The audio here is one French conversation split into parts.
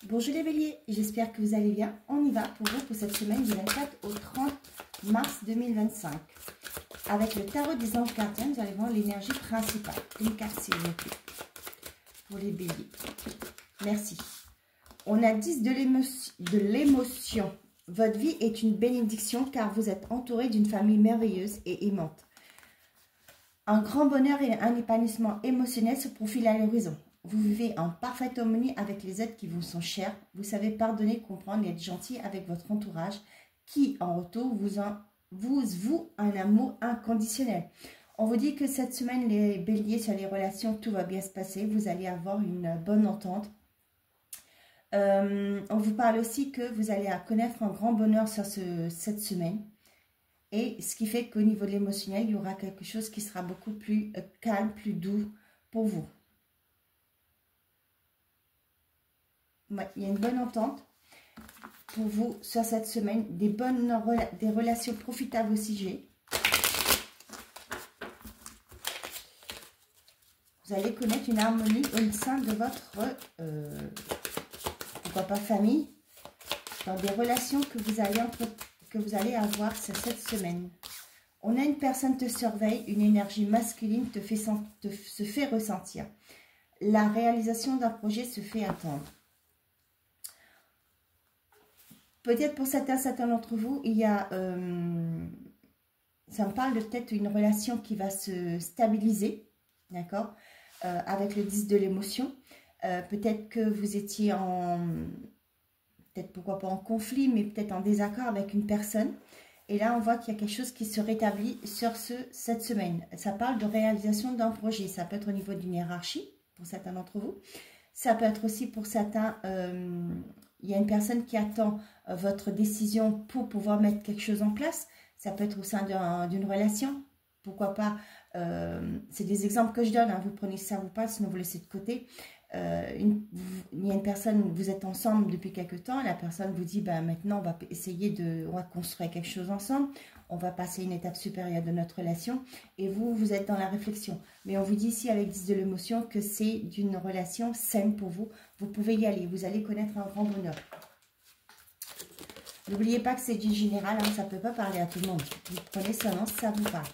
Bonjour les béliers, j'espère que vous allez bien. On y va pour vous pour cette semaine du 24 au 30 mars 2025. Avec le tarot des anges gardiens, nous allons voir l'énergie principale. Une carte s'il vous plaît. Pour les béliers. Merci. On a 10 de l'émotion. Votre vie est une bénédiction car vous êtes entouré d'une famille merveilleuse et aimante. Un grand bonheur et un épanouissement émotionnel se profilent à l'horizon. Vous vivez en parfaite harmonie avec les êtres qui vous sont chers. Vous savez pardonner, comprendre et être gentil avec votre entourage qui, en retour, vous voue un amour inconditionnel. On vous dit que cette semaine, les béliers, sur les relations, tout va bien se passer. Vous allez avoir une bonne entente. On vous parle aussi que vous allez connaître un grand bonheur sur cette semaine. Et ce qui fait qu'au niveau de l'émotionnel, il y aura quelque chose qui sera beaucoup plus calme, plus doux pour vous. Ouais, il y a une bonne entente pour vous sur cette semaine. Des relations profitables aussi, j'ai. Vous allez connaître une harmonie au sein de votre, pourquoi pas famille, dans des relations que vous allez avoir sur cette semaine. On a une personne te surveille, une énergie masculine se fait ressentir. La réalisation d'un projet se fait attendre. Peut-être pour certains d'entre vous, il y a, ça me parle de peut-être une relation qui va se stabiliser, d'accord, avec le 10 de l'émotion. Peut-être que vous étiez peut-être pourquoi pas en conflit, mais peut-être en désaccord avec une personne. Et là, on voit qu'il y a quelque chose qui se rétablit sur cette semaine. Ça parle de réalisation d'un projet. Ça peut être au niveau d'une hiérarchie, pour certains d'entre vous. Ça peut être aussi pour certains... il y a une personne qui attend votre décision pour pouvoir mettre quelque chose en place. Ça peut être au sein d'une relation. Pourquoi pas, c'est des exemples que je donne. Hein, vous prenez ça ou pas, sinon vous laissez de côté. Il y a une personne, vous êtes ensemble depuis quelque temps. La personne vous dit, ben, maintenant on va essayer on va construire quelque chose ensemble. On va passer une étape supérieure de notre relation. Et vous êtes dans la réflexion. Mais on vous dit ici avec 10 de l'émotion que c'est d'une relation saine pour vous. Vous pouvez y aller. Vous allez connaître un grand bonheur. N'oubliez pas que c'est du général. Hein, ça ne peut pas parler à tout le monde. Vous prenez seulement si ça vous parle.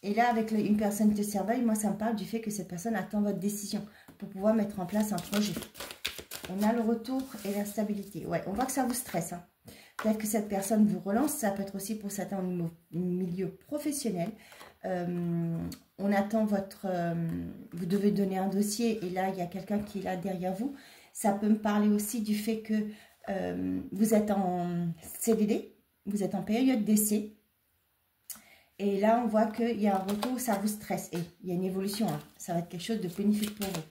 Et là, avec une personne te surveille, moi, ça me parle du fait que cette personne attend votre décision pour pouvoir mettre en place un projet. On a le retour et la stabilité. Ouais, on voit que ça vous stresse. Hein. Peut-être que cette personne vous relance. Ça peut être aussi pour certains au milieu professionnel. On attend votre... vous devez donner un dossier et là, il y a quelqu'un qui est là derrière vous. Ça peut me parler aussi du fait que vous êtes en CDD, vous êtes en période d'essai. Et là, on voit qu'il y a un retour, ça vous stresse. Et il y a une évolution. Hein. Ça va être quelque chose de bénéfique pour vous.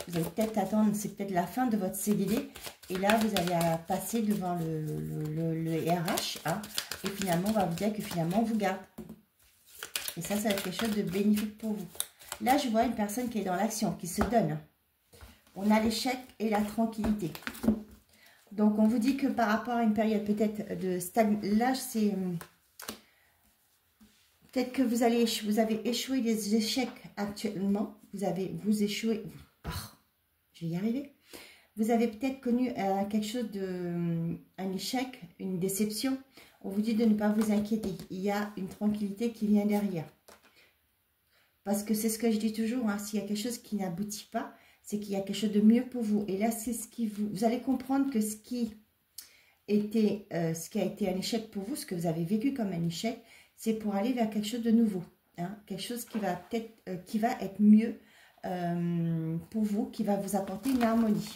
Vous allez peut-être attendre, c'est peut-être la fin de votre CDD. Et là, vous allez passer devant le RH. Hein, et finalement, on va vous dire que finalement, on vous garde. Et ça va être quelque chose de bénéfique pour vous. Là, je vois une personne qui est dans l'action, qui se donne. On a l'échec et la tranquillité. Donc, on vous dit que par rapport à une période peut-être de stagnation, là, c'est... Peut-être que vous avez échoué des échecs actuellement. Vous échouez. Oh, je vais y arriver. Vous avez peut-être connu quelque chose un échec, une déception. On vous dit de ne pas vous inquiéter. Il y a une tranquillité qui vient derrière. Parce que c'est ce que je dis toujours. Hein, s'il y a quelque chose qui n'aboutit pas, c'est qu'il y a quelque chose de mieux pour vous. Et là, c'est ce qui vous allez comprendre que ce qui a été un échec pour vous, ce que vous avez vécu comme un échec, c'est pour aller vers quelque chose de nouveau. Hein, quelque chose qui va peut-être qui va être mieux pour vous, qui va vous apporter une harmonie.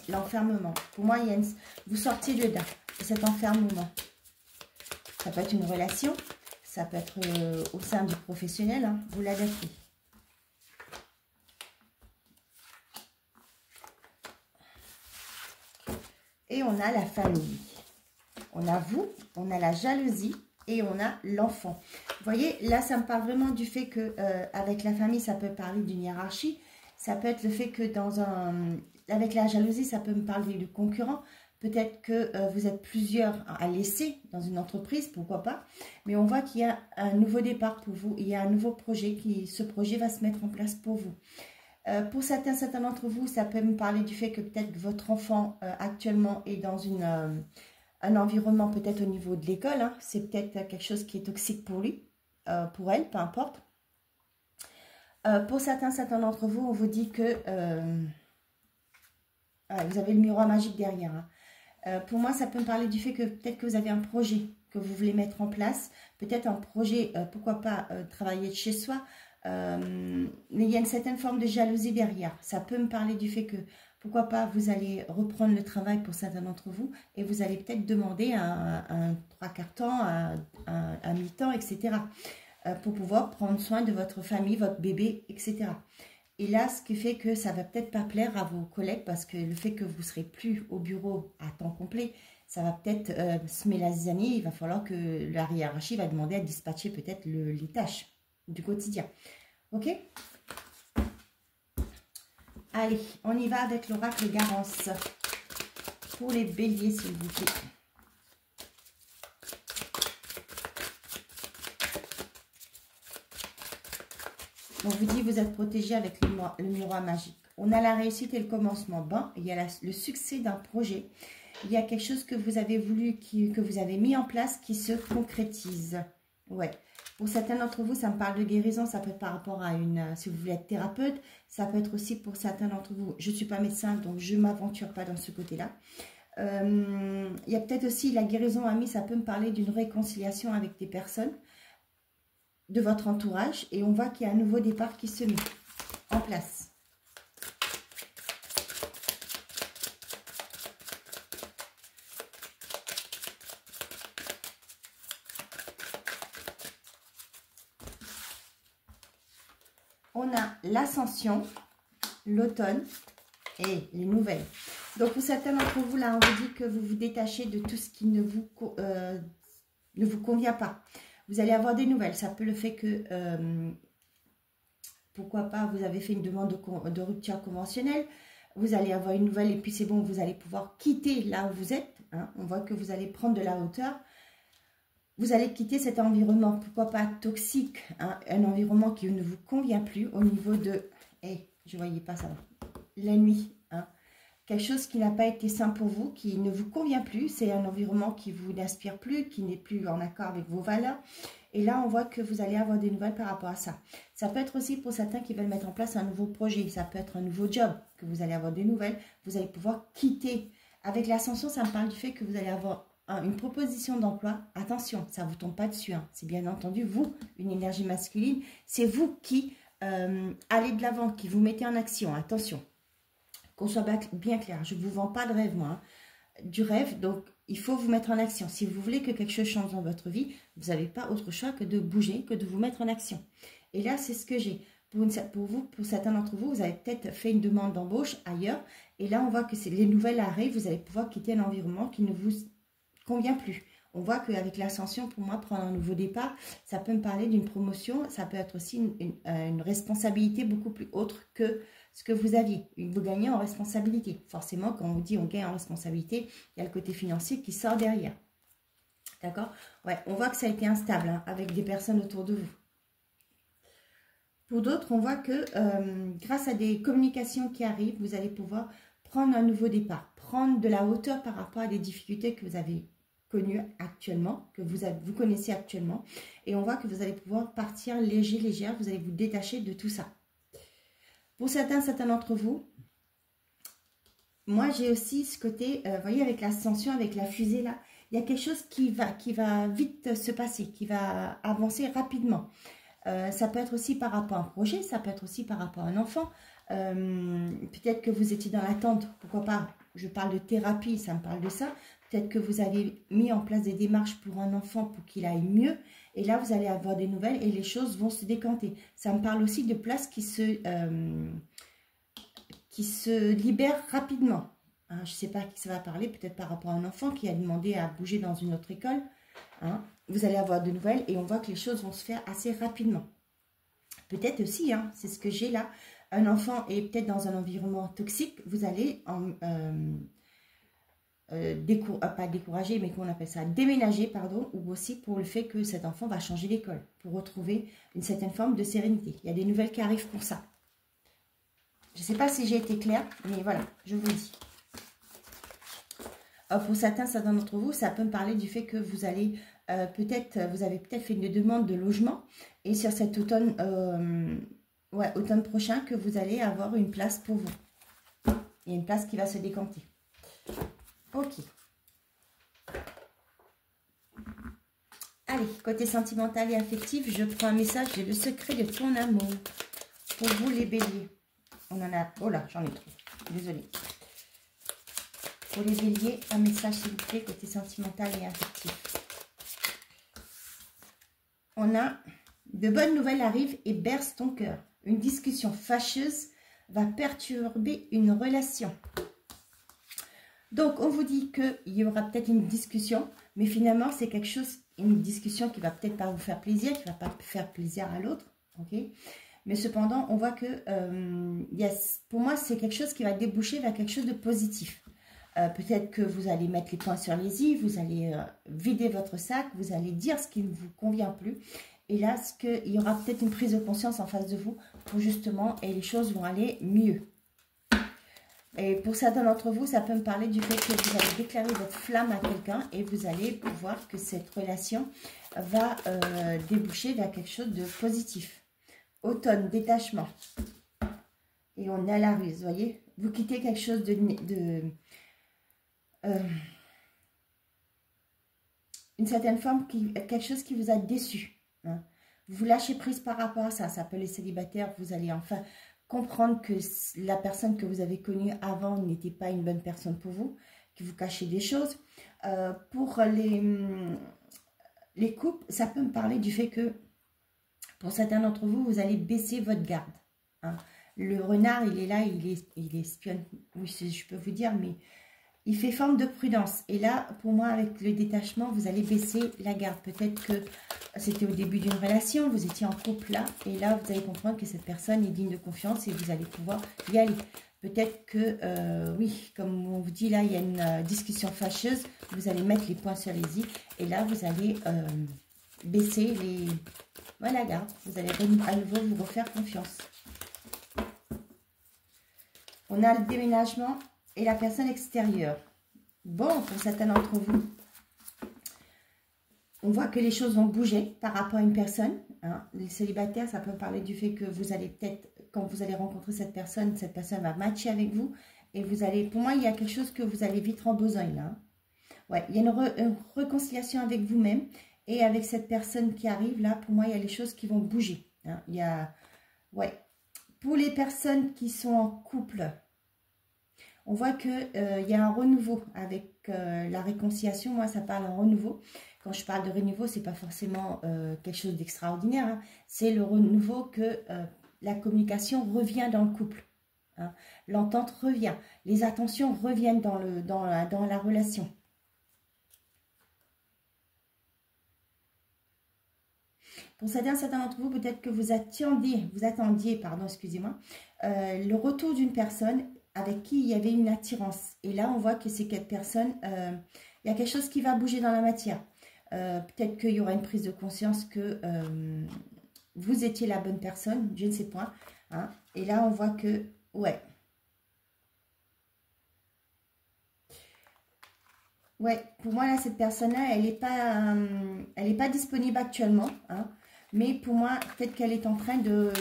L'enfermement. Pour moi, vous sortiez de cet enfermement. Ça peut être une relation, ça peut être au sein du professionnel. Hein, vous l'adaptez. Et on a la famille. On a vous, on a la jalousie et on a l'enfant. Vous voyez, là, ça me parle vraiment du fait que avec la famille, ça peut parler d'une hiérarchie. Ça peut être le fait que avec la jalousie, ça peut me parler du concurrent. Peut-être que vous êtes plusieurs à laisser dans une entreprise, pourquoi pas. Mais on voit qu'il y a un nouveau départ pour vous. Il y a un nouveau projet. Ce projet va se mettre en place pour vous. Pour certains d'entre vous, ça peut me parler du fait que peut-être votre enfant actuellement est dans un environnement peut-être au niveau de l'école. Hein. C'est peut-être quelque chose qui est toxique pour lui, pour elle, peu importe. Pour certains d'entre vous, on vous dit que vous avez le miroir magique derrière. Hein. Pour moi, ça peut me parler du fait que peut-être que vous avez un projet que vous voulez mettre en place. Peut-être un projet, pourquoi pas travailler de chez soi. Mais il y a une certaine forme de jalousie derrière. Ça peut me parler du fait que, pourquoi pas, vous allez reprendre le travail pour certains d'entre vous et vous allez peut-être demander un 3/4 temps, un mi-temps, etc. Pour pouvoir prendre soin de votre famille, votre bébé, etc. Et là, ce qui fait que ça va peut-être pas plaire à vos collègues parce que le fait que vous ne serez plus au bureau à temps complet, ça va peut-être semer la zizanie. Il va falloir que la hiérarchie va demander à dispatcher peut-être les tâches du quotidien. Ok? Allez, on y va avec l'oracle Garance. Pour les béliers, s'il vous plaît. On vous dit, vous êtes protégé avec le miroir magique. On a la réussite et le commencement. Bon, il y a le succès d'un projet. Il y a quelque chose que vous avez voulu, que vous avez mis en place qui se concrétise. Ouais. Pour certains d'entre vous, ça me parle de guérison. Ça peut être par rapport à si vous voulez être thérapeute. Ça peut être aussi pour certains d'entre vous. Je ne suis pas médecin, donc je ne m'aventure pas dans ce côté-là. Il y a peut-être aussi la guérison amie. Ça peut me parler d'une réconciliation avec des personnes de votre entourage. Et on voit qu'il y a un nouveau départ qui se met en place. On a l'ascension, l'automne et les nouvelles. Donc, pour certains d'entre vous, là, on vous dit que vous vous détachez de tout ce qui ne vous convient pas. Vous allez avoir des nouvelles. Ça peut le fait que, pourquoi pas, vous avez fait une demande de rupture conventionnelle. Vous allez avoir une nouvelle et puis c'est bon, vous allez pouvoir quitter là où vous êtes. Hein. On voit que vous allez prendre de la hauteur. Vous allez quitter cet environnement, pourquoi pas toxique, hein, un environnement qui ne vous convient plus au niveau de... je ne voyais pas ça. La nuit, hein, quelque chose qui n'a pas été sain pour vous, qui ne vous convient plus. C'est un environnement qui ne vous inspire plus, qui n'est plus en accord avec vos valeurs. Et là, on voit que vous allez avoir des nouvelles par rapport à ça. Ça peut être aussi pour certains qui veulent mettre en place un nouveau projet. Ça peut être un nouveau job, que vous allez avoir des nouvelles. Vous allez pouvoir quitter. Avec l'ascension, ça me parle du fait que vous allez avoir une proposition d'emploi. Attention, ça ne vous tombe pas dessus. Hein. C'est bien entendu, vous, une énergie masculine. C'est vous qui allez de l'avant, qui vous mettez en action. Attention, qu'on soit bien clair. Je ne vous vends pas de rêve, moi. Hein. Du rêve, donc il faut vous mettre en action. Si vous voulez que quelque chose change dans votre vie, vous n'avez pas autre choix que de bouger, que de vous mettre en action. Et là, c'est ce que j'ai. Pour vous, pour certains d'entre vous, vous avez peut-être fait une demande d'embauche ailleurs. Et là, on voit que les nouvelles arrivent. Vous allez pouvoir quitter un environnement qui ne vous convient plus. On voit qu'avec l'ascension, pour moi, prendre un nouveau départ, ça peut me parler d'une promotion. Ça peut être aussi une responsabilité beaucoup plus autre que ce que vous aviez. Vous gagnez en responsabilité. Forcément, quand on vous dit on gagne en responsabilité, il y a le côté financier qui sort derrière. D'accord? Ouais, on voit que ça a été instable hein, avec des personnes autour de vous. Pour d'autres, on voit que grâce à des communications qui arrivent, vous allez pouvoir prendre un nouveau départ, prendre de la hauteur par rapport à des difficultés que vous avez connues actuellement, que vous connaissez actuellement. Et on voit que vous allez pouvoir partir léger, légère, vous allez vous détacher de tout ça. Pour certains d'entre vous, moi j'ai aussi ce côté, vous voyez avec l'ascension, avec la fusée là, il y a quelque chose qui va vite se passer, qui va avancer rapidement. Ça peut être aussi par rapport à un projet, ça peut être aussi par rapport à un enfant. Peut-être que vous étiez dans l'attente, pourquoi pas, je parle de thérapie, ça me parle de ça. Peut-être que vous avez mis en place des démarches pour un enfant pour qu'il aille mieux. Et là, vous allez avoir des nouvelles et les choses vont se décanter. Ça me parle aussi de places qui se libèrent rapidement. Hein, je ne sais pas à qui ça va parler, peut-être par rapport à un enfant qui a demandé à bouger dans une autre école. Hein, vous allez avoir de nouvelles et on voit que les choses vont se faire assez rapidement. Peut-être aussi, hein, c'est ce que j'ai là, un enfant est peut-être dans un environnement toxique, vous allez pas décourager, mais qu'on appelle ça déménager, pardon, ou aussi pour le fait que cet enfant va changer d'école, pour retrouver une certaine forme de sérénité. Il y a des nouvelles qui arrivent pour ça. Je ne sais pas si j'ai été claire, mais voilà, je vous le dis. Pour certains d'entre vous, ça peut me parler du fait que vous allez vous avez peut-être fait une demande de logement et sur cet automne, automne prochain, que vous allez avoir une place pour vous. Il y a une place qui va se décanter. Ok. Allez, côté sentimental et affectif, je prends un message. J'ai le secret de ton amour. Pour vous, les béliers. On en a... Oh là, j'en ai trop. Désolée. Pour les béliers, un message, s'il vous plaît, côté sentimental et affectif. On a... De bonnes nouvelles arrivent et bercent ton cœur. Une discussion fâcheuse va perturber une relation. Donc, on vous dit qu'il y aura peut-être une discussion, mais finalement, c'est quelque chose, une discussion qui va peut-être pas vous faire plaisir, qui va pas faire plaisir à l'autre, ok? Mais cependant, on voit que, pour moi, c'est quelque chose qui va déboucher vers quelque chose de positif. Peut-être que vous allez mettre les points sur les i, vous allez vider votre sac, vous allez dire ce qui ne vous convient plus. Et là, il y aura peut-être une prise de conscience en face de vous pour justement, et les choses vont aller mieux. Et pour certains d'entre vous, ça peut me parler du fait que vous allez déclarer votre flamme à quelqu'un et vous allez voir que cette relation va déboucher vers quelque chose de positif. Automne, détachement. Et on est à la ruse, vous voyez. Vous quittez quelque chose une certaine forme, quelque chose qui vous a déçu. Hein. Vous lâchez prise par rapport à ça. Ça peut les célibataires, vous allez enfin comprendre que la personne que vous avez connue avant n'était pas une bonne personne pour vous, que vous cachez des choses. Pour les couples, ça peut me parler du fait que pour certains d'entre vous, vous allez baisser votre garde. Hein. Le renard, il est là, il espionne, oui, je peux vous dire, mais il fait forme de prudence. Et là, pour moi, avec le détachement, vous allez baisser la garde. Peut-être que c'était au début d'une relation, vous étiez en couple là, et là, vous allez comprendre que cette personne est digne de confiance et vous allez pouvoir y aller. Peut-être que, oui, comme on vous dit là, il y a une discussion fâcheuse, vous allez mettre les points sur les i, et là, vous allez baisser la garde. Vous allez à nouveau vous refaire confiance. On a le déménagement et la personne extérieure. Bon, pour certains d'entre vous, on voit que les choses vont bouger par rapport à une personne. Hein. Les célibataires, ça peut parler du fait que vous allez peut-être, quand vous allez rencontrer cette personne va matcher avec vous. Et vous allez, pour moi, il y a quelque chose que vous allez vite en besogne là. Ouais, il y a une réconciliation avec vous-même. Et avec cette personne qui arrive là, pour moi, il y a les choses qui vont bouger. Hein. Il y a, ouais. Pour les personnes qui sont en couple, on voit qu'il y a un renouveau avec la réconciliation. Moi, ça parle en renouveau. Quand je parle de renouveau, ce n'est pas forcément quelque chose d'extraordinaire. Hein. C'est le renouveau que la communication revient dans le couple. Hein. L'entente revient. Les attentions reviennent dans la relation. Pour certains d'entre vous, peut-être que vous attendiez, excusez-moi, le retour d'une personne avec qui il y avait une attirance. Et là, on voit que c'est cette personne, il y a quelque chose qui va bouger dans la matière. Peut-être qu'il y aura une prise de conscience que vous étiez la bonne personne, je ne sais pas. Hein. Et là, on voit que, ouais. Ouais, pour moi, là, cette personne-là, elle n'est pas disponible actuellement. Hein. Mais pour moi, peut-être qu'elle est en train de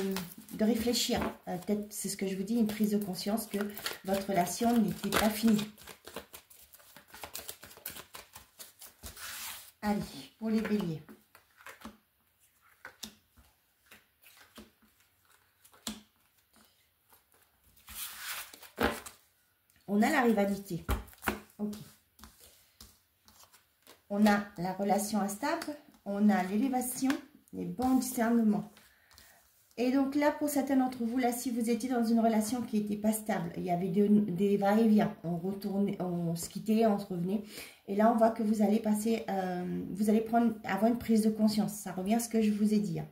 réfléchir. Peut-être, c'est ce que je vous dis, une prise de conscience que votre relation n'était pas finie. Allez, pour les béliers. On a la rivalité. Ok. On a la relation instable. On a l'élévation. Les bons discernements. Et donc là, pour certains d'entre vous, là, si vous étiez dans une relation qui n'était pas stable, il y avait des va-et-vient, on retournait, on se quittait, on se revenait. Et là, on voit que vous allez passer, vous allez avoir une prise de conscience. Ça revient à ce que je vous ai dit. Hein.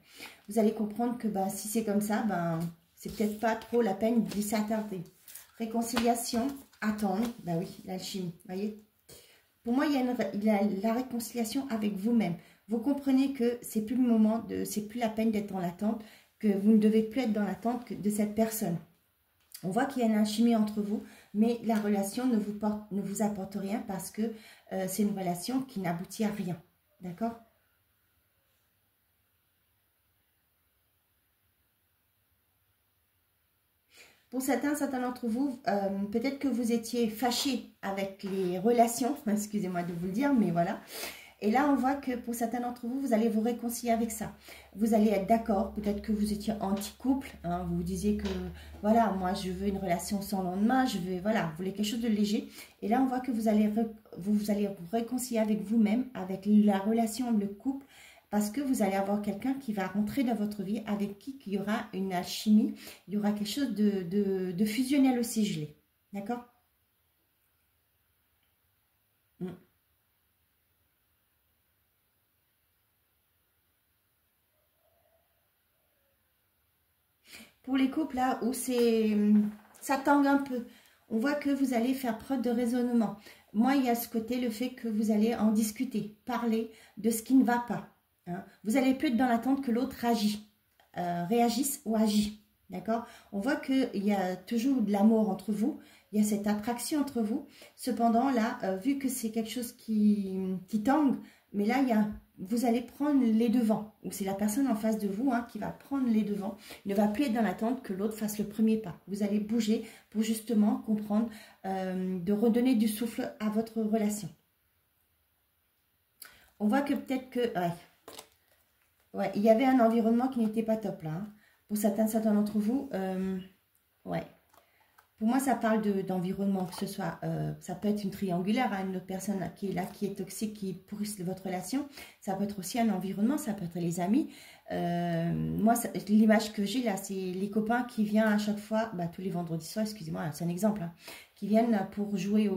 Vous allez comprendre que si c'est comme ça, c'est peut-être pas trop la peine d'y s'attarder. Réconciliation, attendre, oui, l'alchimie, voyez. Pour moi, il y a la réconciliation avec vous-même. Vous comprenez que c'est plus le moment, c'est plus la peine d'être dans l'attente, que vous ne devez plus être dans l'attente de cette personne. On voit qu'il y a une alchimie entre vous, mais la relation ne vous apporte rien parce que c'est une relation qui n'aboutit à rien. D'accord? Pour certains d'entre vous, peut-être que vous étiez fâchés avec les relations, excusez-moi de vous le dire, mais voilà. Et là, on voit que pour certains d'entre vous, vous allez vous réconcilier avec ça. Vous allez être d'accord, peut-être que vous étiez anti-couple, hein, vous vous disiez que, voilà, moi, je veux une relation sans lendemain, je veux, voilà, vous voulez quelque chose de léger. Et là, on voit que vous allez vous réconcilier avec vous-même, avec la relation, le couple, parce que vous allez avoir quelqu'un qui va rentrer dans votre vie, avec qui il y aura une alchimie, il y aura quelque chose de fusionnel aussi gelé. D'accord? Pour les couples là où ça tangue un peu, on voit que vous allez faire preuve de raisonnement. Moi, il y a ce côté, le fait que vous allez en discuter, parler de ce qui ne va pas. Hein. Vous allez plus être dans l'attente que l'autre réagisse ou agit. D'accord? On voit qu'il y a toujours de l'amour entre vous, il y a cette attraction entre vous. Cependant, là, vu que c'est quelque chose qui tangue, mais là, vous allez prendre les devants. Ou c'est la personne en face de vous qui va prendre les devants. Il ne va plus être dans l'attente que l'autre fasse le premier pas. Vous allez bouger pour justement comprendre, de redonner du souffle à votre relation. On voit que peut-être que... Ouais, il y avait un environnement qui n'était pas top là. Pour certains d'entre vous, ouais. Pour moi, ça parle d'environnement, que ce soit, ça peut être une triangulaire, une autre personne qui est là, qui est toxique, qui pourrit votre relation. Ça peut être aussi un environnement, ça peut être les amis. Moi, l'image que j'ai là, c'est les copains qui viennent à chaque fois, tous les vendredis soirs, excusez-moi, c'est un exemple, qui viennent pour jouer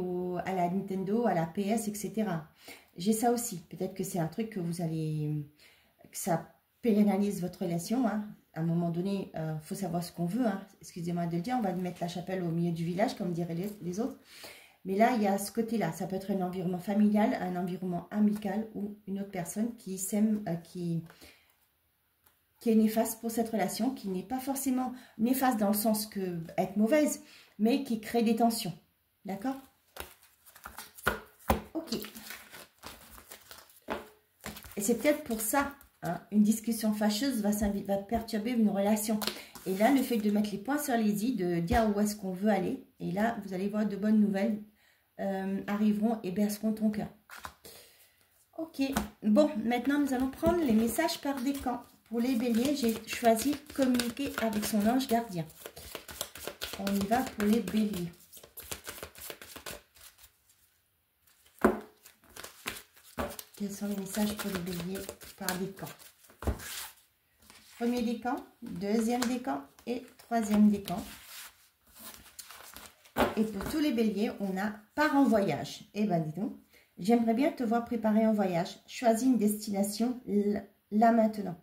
à la Nintendo, à la PS, etc. J'ai ça aussi. Peut-être que c'est un truc que vous allez, que ça pénalise votre relation, À un moment donné, il faut savoir ce qu'on veut. Excusez-moi de le dire, on va mettre la chapelle au milieu du village, comme diraient les autres. Mais là, il y a ce côté-là. Ça peut être un environnement familial, un environnement amical ou une autre personne qui s'aime, qui est néfaste pour cette relation, qui n'est pas forcément néfaste dans le sens que être mauvaise, mais qui crée des tensions. D'accord? Ok. Et c'est peut-être pour ça, une discussion fâcheuse va perturber une relation. Et là, le fait de mettre les points sur les i, de dire où est-ce qu'on veut aller, et là, vous allez voir de bonnes nouvelles arriveront et berceront ton cœur. Ok, bon, maintenant, nous allons prendre les messages par décan. Pour les béliers, j'ai choisi communiquer avec son ange gardien. On y va pour les béliers. Quels sont les messages pour les béliers par décan? Premier décan, deuxième décan et troisième décan. Et pour tous les béliers, on a part en voyage. Eh bien, dis donc, j'aimerais bien te voir préparer un voyage. Choisis une destination là maintenant.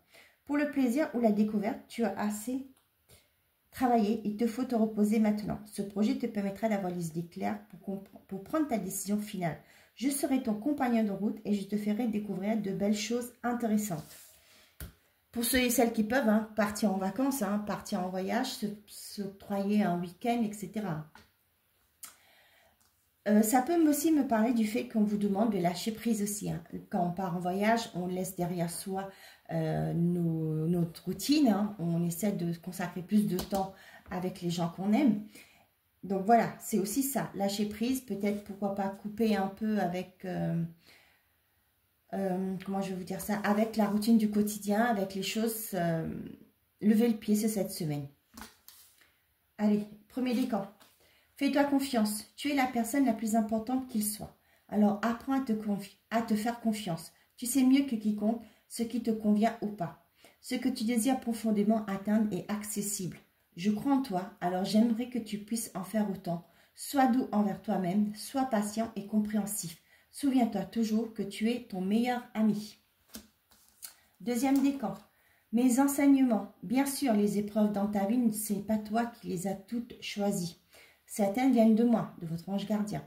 Pour le plaisir ou la découverte, tu as assez travaillé. Il te faut te reposer maintenant. Ce projet te permettra d'avoir les idées claires pour prendre ta décision finale. Je serai ton compagnon de route et je te ferai découvrir de belles choses intéressantes. Pour ceux et celles qui peuvent, partir en vacances, partir en voyage, s'octroyer un week-end, etc. Ça peut aussi me parler du fait qu'on vous demande de lâcher prise aussi. Quand on part en voyage, on laisse derrière soi notre routine. On essaie de consacrer plus de temps avec les gens qu'on aime. Donc voilà, c'est aussi ça, lâcher prise, peut-être pourquoi pas couper un peu avec, comment je vais vous dire ça, avec la routine du quotidien, avec les choses, lever le pied, c'est cette semaine. Allez, premier décan. Fais-toi confiance, tu es la personne la plus importante qu'il soit. Alors apprends à te faire confiance. Tu sais mieux que quiconque ce qui te convient ou pas. Ce que tu désires profondément atteindre est accessible. Je crois en toi, alors j'aimerais que tu puisses en faire autant. Sois doux envers toi-même, sois patient et compréhensif. Souviens-toi toujours que tu es ton meilleur ami. Deuxième décan. Mes enseignements. Bien sûr, les épreuves dans ta vie, ce n'est pas toi qui les as toutes choisies. Certaines viennent de moi, de votre ange gardien.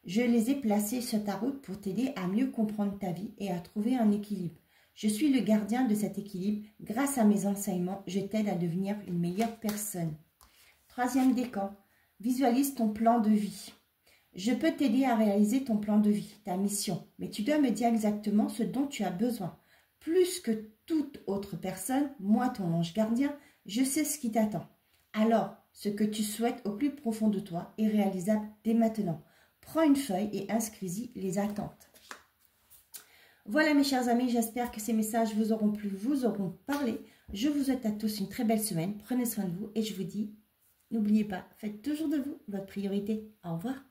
Je les ai placées sur ta route pour t'aider à mieux comprendre ta vie et à trouver un équilibre. Je suis le gardien de cet équilibre. Grâce à mes enseignements, je t'aide à devenir une meilleure personne. Troisième décan, visualise ton plan de vie. Je peux t'aider à réaliser ton plan de vie, ta mission, mais tu dois me dire exactement ce dont tu as besoin. Plus que toute autre personne, moi ton ange gardien, je sais ce qui t'attend. Alors, ce que tu souhaites au plus profond de toi est réalisable dès maintenant. Prends une feuille et inscris-y les attentes. Voilà mes chers amis, j'espère que ces messages vous auront plu, vous auront parlé. Je vous souhaite à tous une très belle semaine, prenez soin de vous et je vous dis, n'oubliez pas, faites toujours de vous votre priorité. Au revoir.